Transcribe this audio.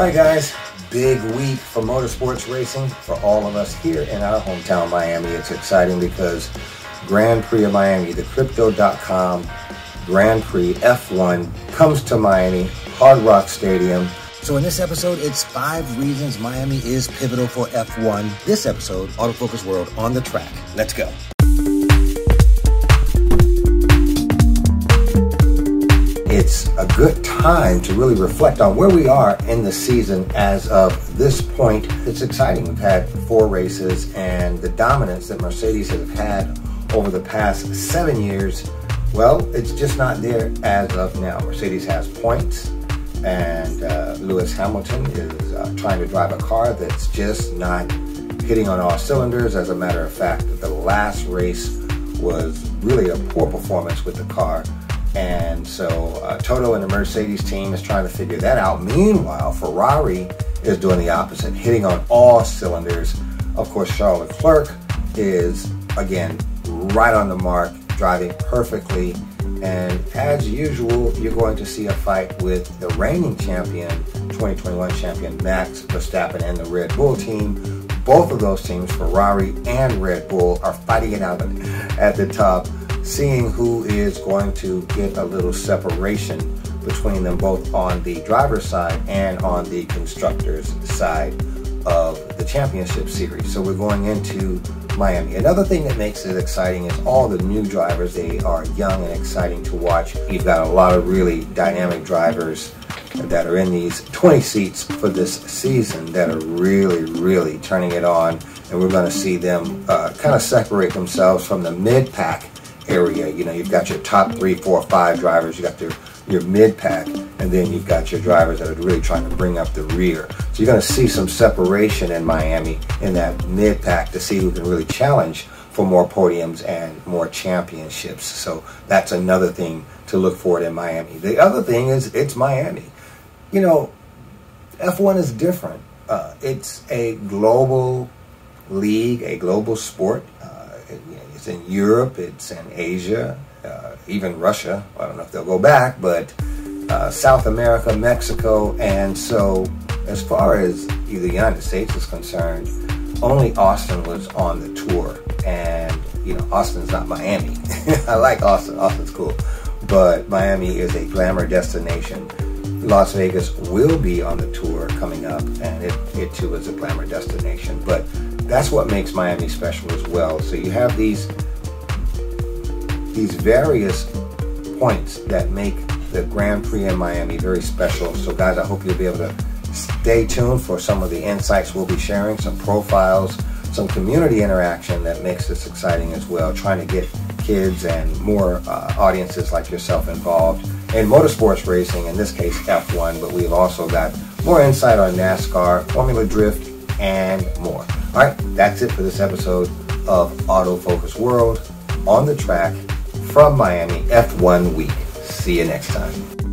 Alright guys, big week for motorsports racing for all of us here in our hometown Miami. It's exciting because Grand Prix of Miami, the Crypto.com Grand Prix F1 comes to Miami, Hard Rock Stadium. So in this episode, it's 5 reasons Miami is pivotal for F1. This episode, Autofocus World on the track. Let's go. It's a good time to really reflect on where we are in the season as of this point. It's exciting. We've had 4 races, and the dominance that Mercedes has had over the past 7 years, well, it's just not there as of now. Mercedes has points, and Lewis Hamilton is trying to drive a car that's just not hitting on all cylinders. As a matter of fact, the last race was really a poor performance with the car. And so Toto and the Mercedes team is trying to figure that out. Meanwhile, Ferrari is doing the opposite, hitting on all cylinders. Of course, Charles Leclerc is, again, right on the mark, driving perfectly. And as usual, you're going to see a fight with the reigning champion, 2021 champion, Max Verstappen, and the Red Bull team. Both of those teams, Ferrari and Red Bull, are fighting it out at the top, seeing who is going to get a little separation between them, both on the driver's side and on the constructor's side of the championship series. So we're going into Miami. Another thing that makes it exciting is all the new drivers. They are young and exciting to watch. You've got a lot of really dynamic drivers that are in these 20 seats for this season that are really turning it on, and we're going to see them kind of separate themselves from the mid-pack area. You know, you've got your top 3, 4, 5 drivers, you got your mid-pack, and then you've got your drivers that are really trying to bring up the rear. So you're going to see some separation in Miami in that mid-pack to see who can really challenge for more podiums and more championships. So that's another thing to look for in Miami. The other thing is it's Miami. You know, F1 is different. It's a global league, a global sport. It's in Europe, it's in Asia, even Russia. I don't know if they'll go back, but South America, Mexico. And so as far as the United States is concerned, only Austin was on the tour. And, you know, Austin's not Miami. I like Austin. Austin's cool. But Miami is a glamour destination. Las Vegas will be on the tour coming up, and it too is a glamour destination. But that's what makes Miami special as well. So you have these various points that make the Grand Prix in Miami very special. So guys, I hope you'll be able to stay tuned for some of the insights we'll be sharing, some profiles, some community interaction that makes this exciting as well, trying to get kids and more audiences like yourself involved in motorsports racing, in this case F1, but we've also got more insight on NASCAR, Formula Drift, and more. Alright, that's it for this episode of Autofocus World on the track from Miami F1 Week. See you next time.